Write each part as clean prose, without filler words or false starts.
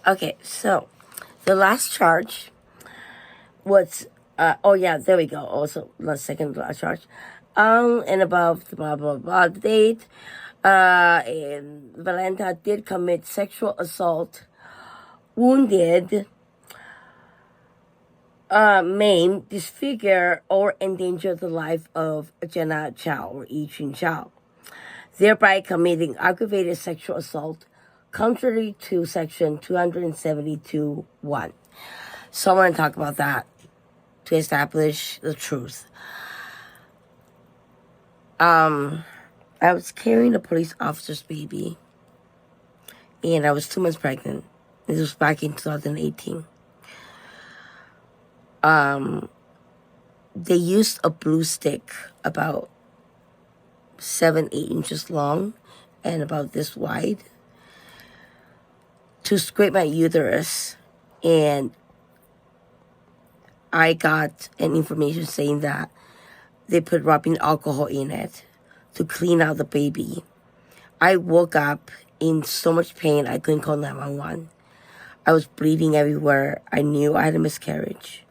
Okay, so the last charge was, there we go. Also, the second to last charge. And above the blah, blah, blah date, and VALENTA did commit sexual assault, wounded, maim, disfigure, or endanger the life of Jenna Chou or Chou, thereby committing aggravated sexual assault contrary to section 272(1). So I want to talk about that to establish the truth. I was carrying a police officer's baby, and I was 2 months pregnant. This was back in 2018. They used a blue stick about 7-8 inches long and about this wide to scrape my uterus, and I got an information saying that they put rubbing alcohol in it to clean out the baby. I woke up in so much pain I couldn't call 911. I was bleeding everywhere. I knew I had a miscarriage.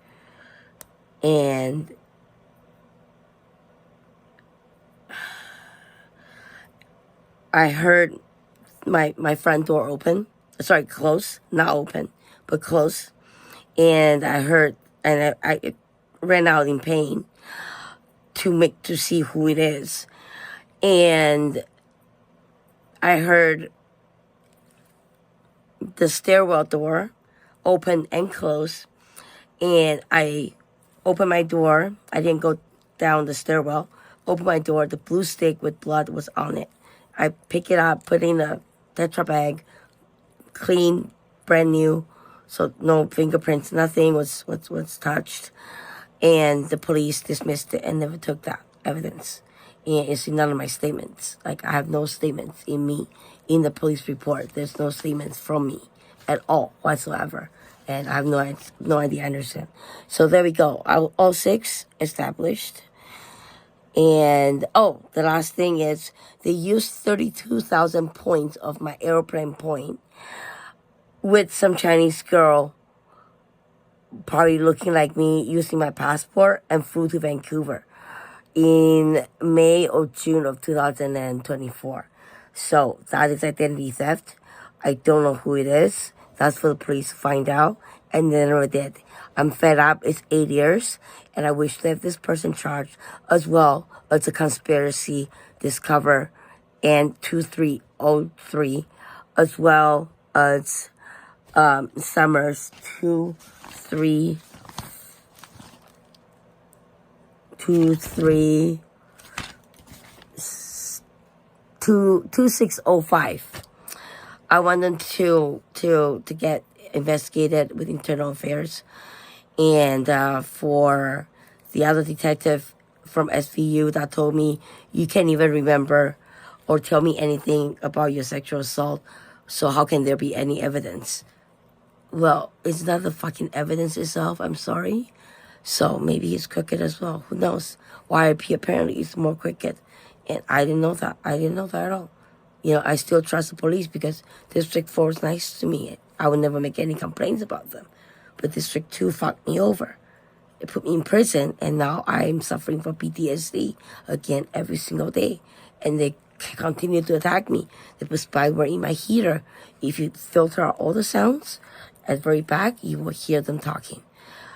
And I heard my front door open. Sorry, close. Not open, but close. And I heard, and I ran out in pain to see who it is. And I heard the stairwell door open and close. And I opened my door. I didn't go down the stairwell. Opened my door. The blue stick with blood was on it. I pick it up, put it in a Tetra bag, clean, brand new, so no fingerprints, nothing was touched. And the police dismissed it and never took that evidence. And it's in none of my statements. Like, I have no statements in me, in the police report. There's no statements from me at all whatsoever. And I have no idea, I understand. So there we go. All 6 established. And, the last thing is they used 32,000 points of my airplane point with some Chinese girl probably looking like me using my passport and flew to Vancouver in May or June of 2024. So that is identity theft. I don't know who it is. That's for the police to find out. And they never did. I'm fed up. It's 8 years. And I wish to have this person charged as well as a conspiracy discover and 2303, as well as Summers 2605. I want them to get investigated with internal affairs. And for the other detective from SVU that told me, you can't even remember or tell me anything about your sexual assault, so how can there be any evidence? Well, it's not the fucking evidence itself, I'm sorry. So maybe he's crooked as well. Who knows? YRP apparently is more crooked. And I didn't know that. I didn't know that at all. I still trust the police because District 4 is nice to me. I would never make any complaints about them. But District 2 fucked me over. It put me in prison, and now I'm suffering from PTSD again every single day. And they continue to attack me. They put spyware in my heater. If you filter out all the sounds at the very back, you will hear them talking.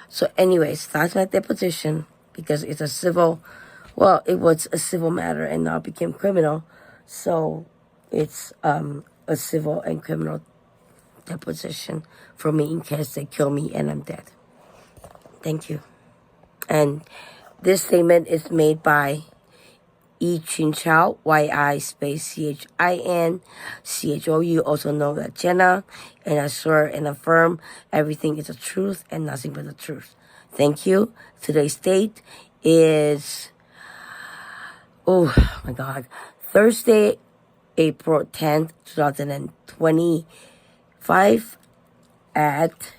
So anyways, that's my deposition, because it's a civil, it was a civil matter and now became criminal. So it's a civil and criminal deposition for me in case they kill me and I'm dead. Thank you. And this statement is made by Chou, Y-I space C-H-I-N, C-H-O-U, also know that Jenna, and I swear and affirm everything is the truth and nothing but the truth. Thank you. Today's date is, Thursday, April 10th, 2025 at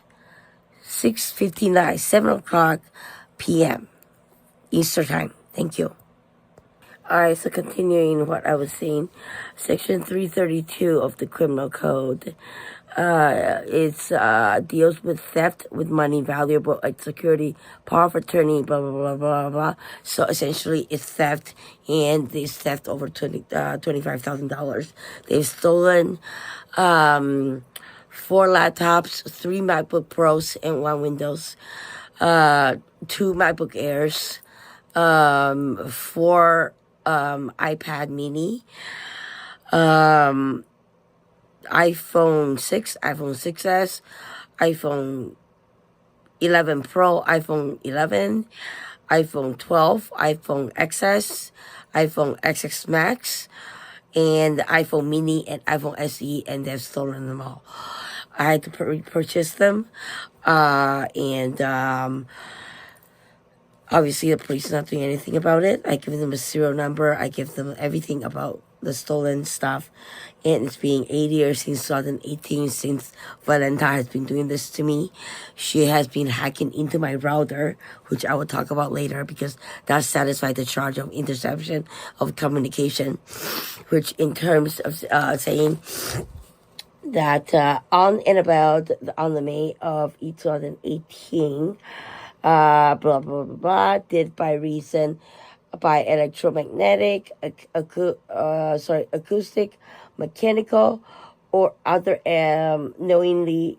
6:59, 7 o'clock p.m. Eastern Time. Thank you. Alright, so continuing what I was saying, Section 332 of the Criminal Code It's deals with theft with money, valuable like security, power of attorney, blah blah blah blah blah. So essentially, it's theft, and this theft over $25,000. They've stolen 4 laptops, 3 MacBook Pros, and 1 Windows, 2 MacBook Airs, 4 iPad Mini, iPhone 6, iPhone 6s, iPhone 11 Pro, iPhone 11, iPhone 12, iPhone XS, iPhone XX Max, and the iPhone Mini and iPhone SE, and they've stolen them all. I had to purchase them, and obviously the police is not doing anything about it. I give them a serial number. I give them everything about the stolen stuff, and it's been 8 years since 2018 since VALENTA has been doing this to me. She has been hacking into my router, which I will talk about later because that satisfied the charge of interception of communication, which in terms of saying that on and about on the May of 2018, blah blah blah blah, did by reason by electromagnetic, acoustic, mechanical, or other knowingly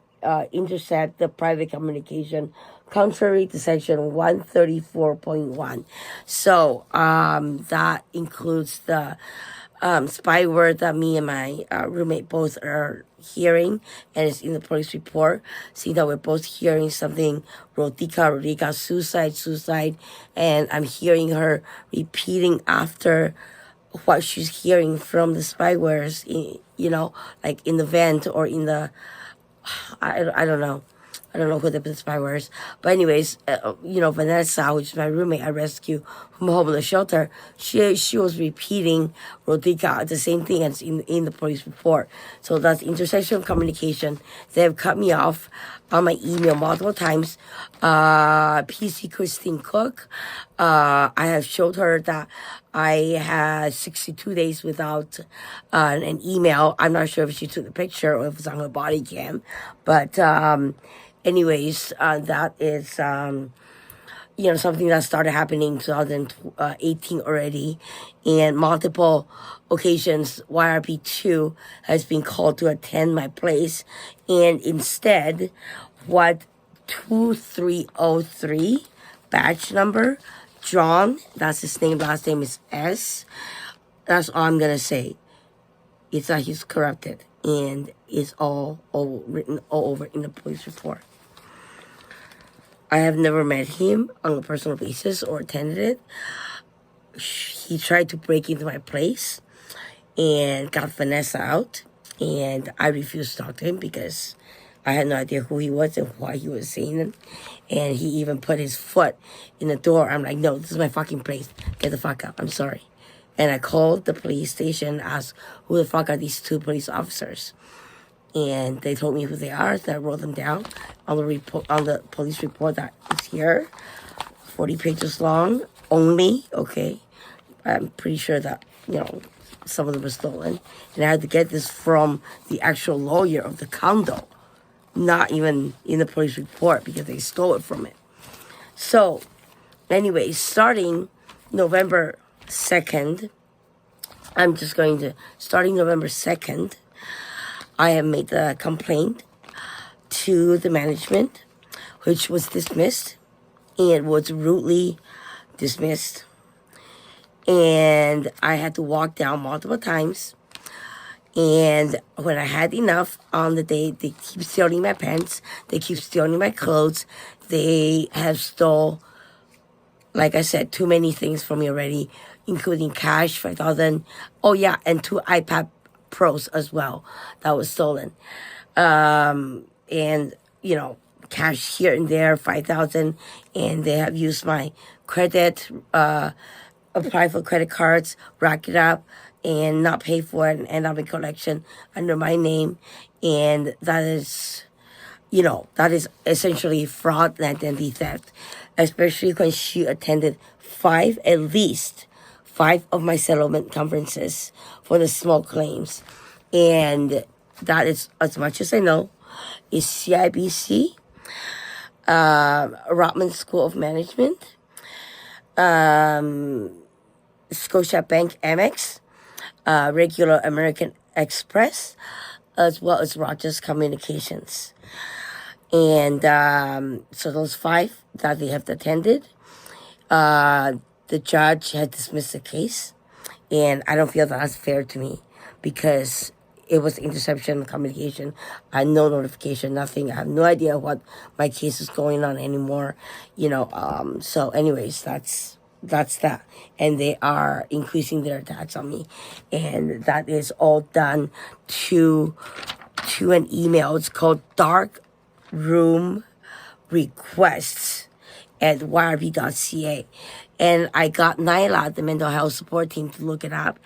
intercept the private communication contrary to section 134.1. So that includes the spyware that me and my roommate both are hearing, and it's in the police report. See that we're both hearing something, Rodika, suicide, and I'm hearing her repeating after what she's hearing from the spywares, like in the vent or in the, I don't know. I don't know who the spyware is. But anyways, Vanessa, which is my roommate I rescued from a homeless shelter, she was repeating Rodika, the same thing as in the police report. So that's intersection communication. They have cut me off on my email multiple times. PC Christine Cook, I have showed her that I had 62 days without an email. I'm not sure if she took the picture or if it's on her body cam. But anyways, that is, something that started happening in 2018 already. And multiple occasions, YRP2 has been called to attend my place. And instead, what 2303 batch number, John, that's his name, last name is S. That's all I'm going to say. It's that he's corrupted. And it's all written all over in the police report. I have never met him on a personal basis or attended it. He tried to break into my place and got Vanessa out. And I refused to talk to him because I had no idea who he was and why he was saying it. And he even put his foot in the door. I'm like, no, this is my fucking place. Get the fuck out. I'm sorry. And I called the police station, asked who the fuck are these 2 police officers. And they told me who they are, so I wrote them down on the police report that is here. 40 pages long, only, okay. I'm pretty sure that, some of them were stolen. And I had to get this from the actual lawyer of the condo, not even in the police report because they stole it from it. So, anyway, starting November 2nd, starting November 2nd, I have made the complaint to the management, which was dismissed, and was rudely dismissed. And I had to walk down multiple times. And when I had enough on the day, they keep stealing my pants. They keep stealing my clothes. They have stole, like I said, too many things from me already, including cash, 5,000. Oh, yeah, and 2 iPad Pros as well that was stolen. And, cash here and there, 5,000. And they have used my credit, apply for credit cards, rack it up, and not pay for it and end up in collection under my name. And that is, essentially fraud and identity theft, especially when she attended at least five of my settlement conferences for the small claims. And that is as much as I know, is CIBC, Rotman School of Management, Scotiabank Amex, regular American Express, as well as Rogers Communications. And so those 5 that they have attended, the judge had dismissed the case. And I don't feel that that's fair to me because it was interception communication. I had no notification, nothing. I have no idea what my case is going on anymore. So anyways, that's that. And they are increasing their attacks on me. And that is all done to an email. It's called Dark Room Requests at yrb.ca. And I got Nyla, the mental health support team, to look it up,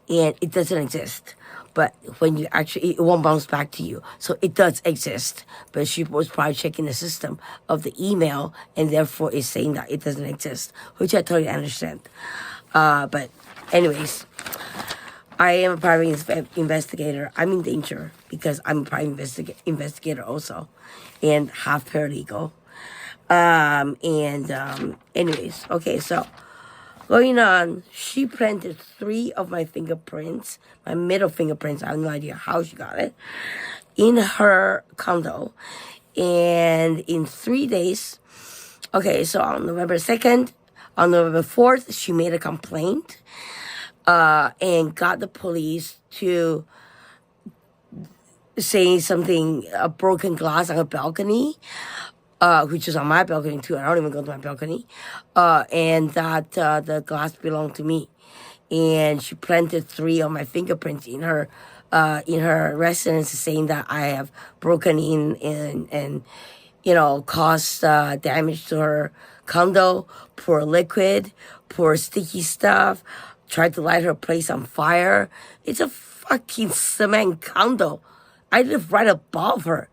and it doesn't exist. But when you actually, it won't bounce back to you. So it does exist. But she was probably checking the system of the email, and therefore is saying that it doesn't exist, which I totally understand. But anyways, I am a private investigator. I'm in danger because I'm a private investigator also, and half paralegal. Anyways, okay, so going on, she planted 3 of my fingerprints, my middle fingerprints, I have no idea how she got it, in her condo. And in 3 days, okay, so on November 2nd, on November 4th, she made a complaint, and got the police to say something, a broken glass on a balcony, which is on my balcony too. I don't even go to my balcony. And that the glass belonged to me. And she planted 3 of my fingerprints in her residence, saying that I have broken in and caused damage to her condo, pour liquid, pour sticky stuff, tried to light her place on fire. It's a fucking cement condo. I live right above her.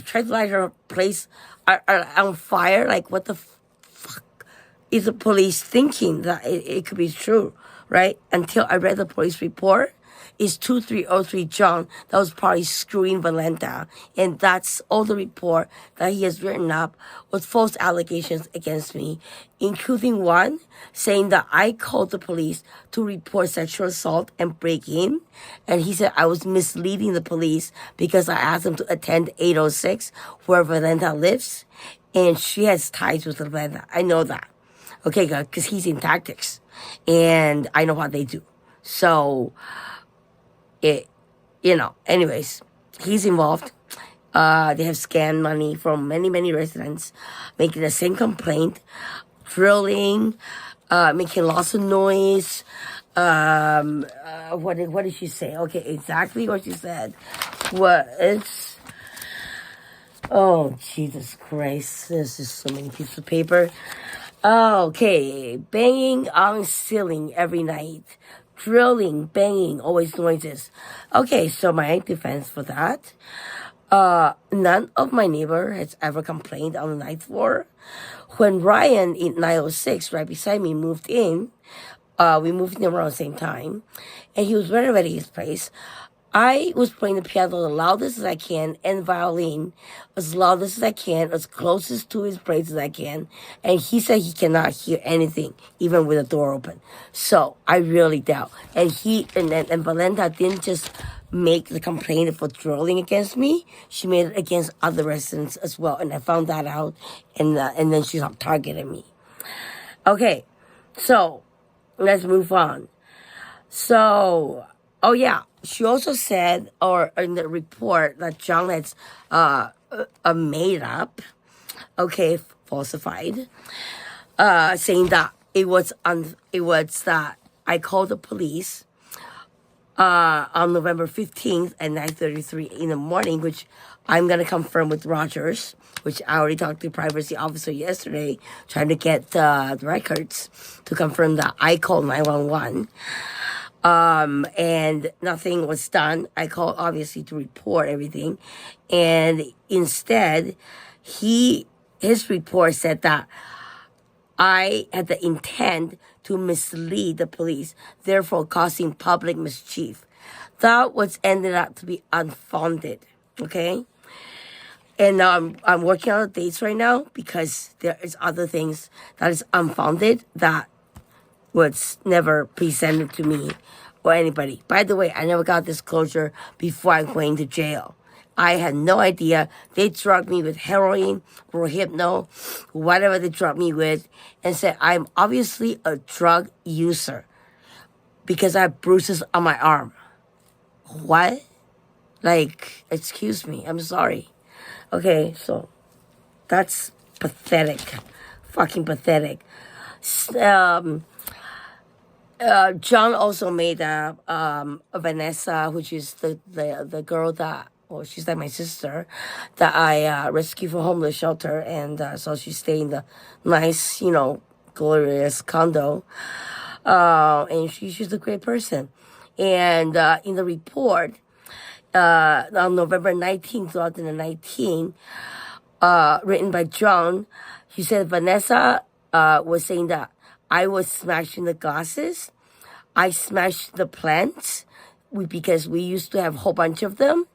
Tried to light her place on fire. Like, what the fuck is the police thinking that it could be true, right? Until I read the police report. It's 2303 John that was probably screwing VALENTA. And that's all the report that he has written up with false allegations against me, including one saying that I called the police to report sexual assault and break-in. And he said I was misleading the police because I asked them to attend 806 where VALENTA lives. And she has ties with VALENTA. I know that. Okay, because he's in tactics. And I know what they do. So anyways, he's involved. They have scammed money from many, many residents, making the same complaint, drilling, making lots of noise. What did she say? Okay, exactly what she said was, oh, Jesus Christ, there's just so many pieces of paper. Okay, banging on ceiling every night. Drilling, banging, always noises. Okay, so my defense for that. None of my neighbor has ever complained on the ninth floor. When Ryan in 906, right beside me, moved in, we moved in around the same time, and he was renovating his place. I was playing the piano the loudest as I can and violin as loudest as I can, as closest to his place as I can. And he said he cannot hear anything, even with the door open. So I really doubt. And VALENTA didn't just make the complaint for drilling against me. She made it against other residents as well. And I found that out. And then she targeted me. Okay, so let's move on. So, oh yeah. She also said, or in the report, that John has made up, okay, falsified, saying that it was that I called the police on November 15th at 9:33 in the morning, which I'm gonna confirm with Rogers, which I already talked to the privacy officer yesterday, trying to get the records to confirm that I called 911. And nothing was done. I called obviously to report everything. And instead, his report said that I had the intent to mislead the police, therefore causing public mischief. that was ended up to be unfounded. Okay. And now I'm working on the dates right now because there is other things that is unfounded that was never presented to me or anybody. By the way, I never got disclosure before I went to jail. I had no idea. They drugged me with heroin or hypno, whatever they drugged me with, and said I'm obviously a drug user because I have bruises on my arm. What? Like, excuse me. I'm sorry. Okay, so that's pathetic. Fucking pathetic. John also made a Vanessa, which is the girl that, well, she's like my sister, that I rescued from homeless shelter, and so she stayed in the nice, glorious condo, and she's a great person. And in the report, on November 19, 2019, written by John, he said Vanessa was saying that I was smashing the glasses. I smashed the plants because we used to have a whole bunch of them,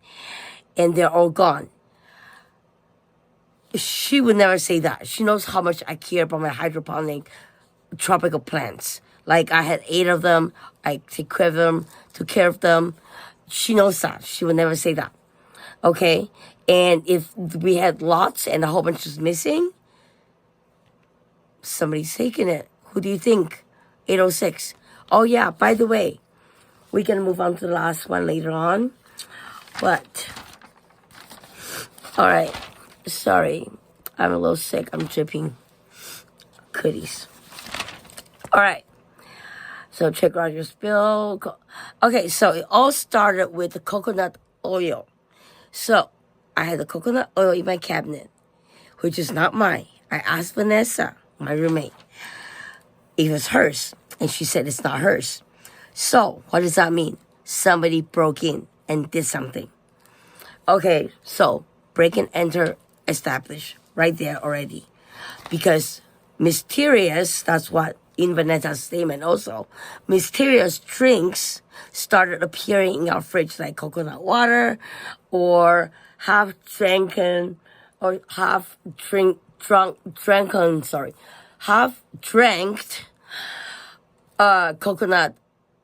and they're all gone. She would never say that. She knows how much I care about my hydroponic tropical plants. Like, I had 8 of them. I took care of them. She knows that. She would never say that. Okay? And if we had lots and a whole bunch was missing, somebody's taking it. Who do you think? 806. Oh, yeah, by the way, we're going to move on to the last one later on. But, all right. Sorry. I'm a little sick. I'm dripping goodies. All right. So check out your spill. Okay, so it all started with the coconut oil. So I had the coconut oil in my cabinet, which is not mine. I asked Vanessa, my roommate, if it's hers. And she said it's not hers. So what does that mean? Somebody broke in and did something. Okay, so break and enter established right there already. Because mysterious, that's what in Vanessa's statement also, mysterious drinks started appearing in our fridge, like coconut water or half-drank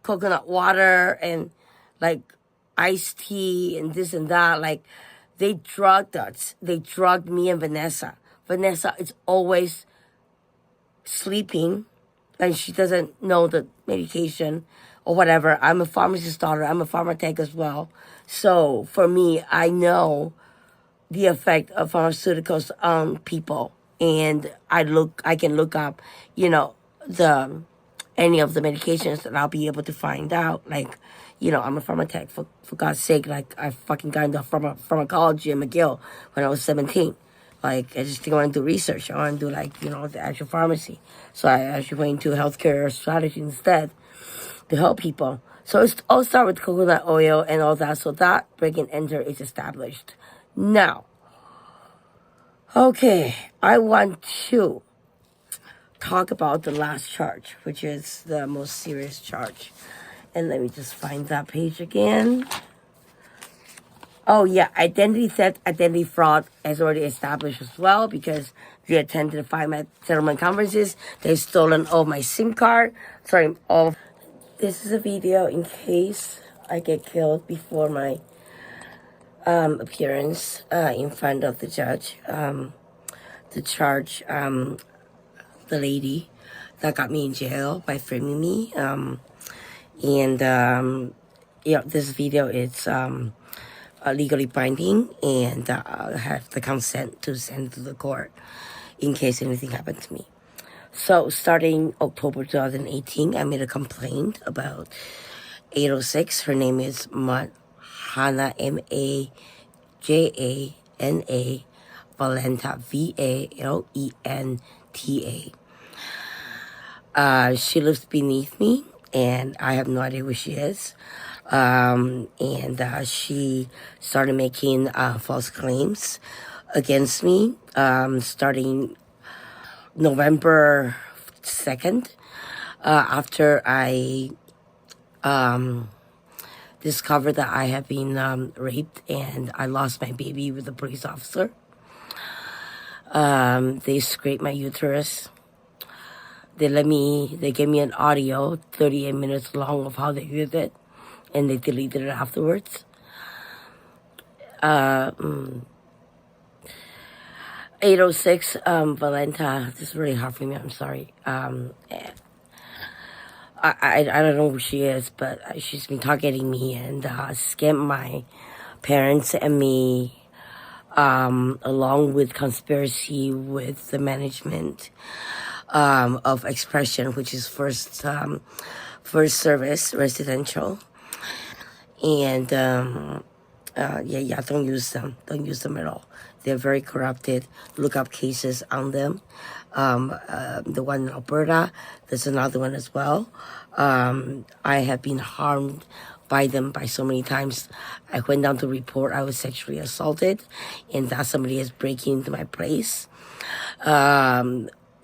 coconut water and like iced tea and this and that. Like, they drugged us. They drugged me and Vanessa. Vanessa is always sleeping and she doesn't know the medication or whatever. I'm a pharmacist's daughter. I'm a pharmacist as well. So for me, I know the effect of pharmaceuticals on people. And I can look up, any of the medications that I'll be able to find out. Like, I'm a pharmacist, for God's sake. Like, I fucking got into pharmacology at McGill when I was 17. Like, I just think I want to do research. I want to do, the actual pharmacy. So I actually went into healthcare strategy instead to help people. So it's all start with coconut oil and all that. So that break and enter is established. Now, okay, I want to talk about the last charge, which is the most serious charge. And let me just find that page again. Oh, yeah, identity theft, identity fraud is already established as well because they attended 5 settlement conferences. They've stolen all my SIM card. This is a video in case I get killed before my appearance in front of the judge. The charge, the lady that got me in jail by framing me. This video is legally binding, and I have the consent to send to the court in case anything happened to me. So starting October 2018, I made a complaint about 806. Her name is Mahana, M-A-J-A-N-A, Valenta, V-A-L-E-N-T-A. She lives beneath me, and I have no idea who she is. She started making false claims against me starting November 2nd, after I discovered that I have been raped and I lost my baby with a police officer. They scraped my uterus. They gave me an audio, 38 minutes long, of how they did it, and they deleted it afterwards. 806 Valenta. This is really hard for me. I'm sorry. I don't know who she is, but she's been targeting me and scammed my parents and me, along with conspiracy with the management of Expression, which is first service residential. And don't use them. Don't use them at all. They're very corrupted. Look up cases on them. The one in Alberta, there's another one as well. I have been harmed by them by so many times. I went down to report I was sexually assaulted, and that somebody is breaking into my place.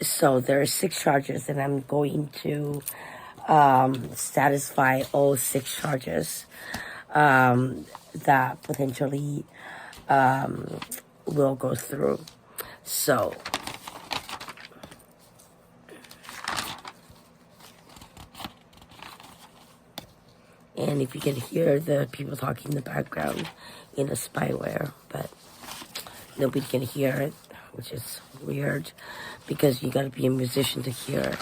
So there are 6 charges, and I'm going to satisfy all 6 charges that potentially will go through. So and if you can hear the people talking in the background in the spyware, but nobody can hear it, which is weird because you gotta be a musician to hear it.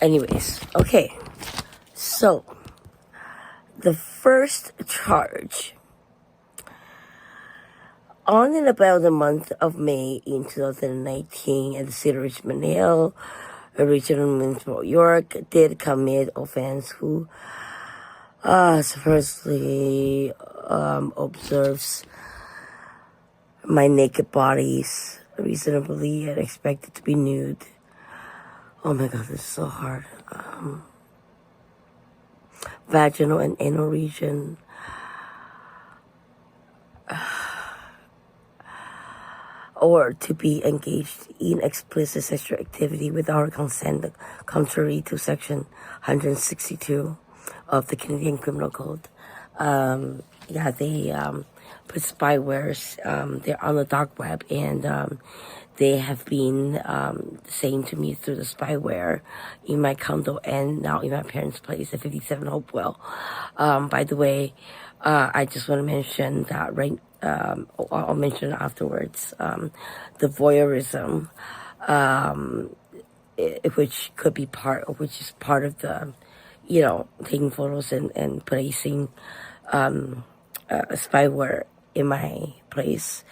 Anyways, okay, so the first charge. On and about the month of May in 2019 at the city of Richmond Hill, Regional Municipal York, did commit offense who supposedly observes my naked bodies reasonably and expected to be nude. Oh my god, this is so hard. Vaginal and anal region. Or to be engaged in explicit sexual activity without consent, contrary to Section 162 of the Canadian Criminal Code. They put spywares. They're on the dark web, and they have been saying to me through the spyware in my condo and now in my parents' place at 57 Hopewell. By the way, I just want to mention that I'll mention it afterwards. The voyeurism, which is part of the, taking photos and placing spyware in my place.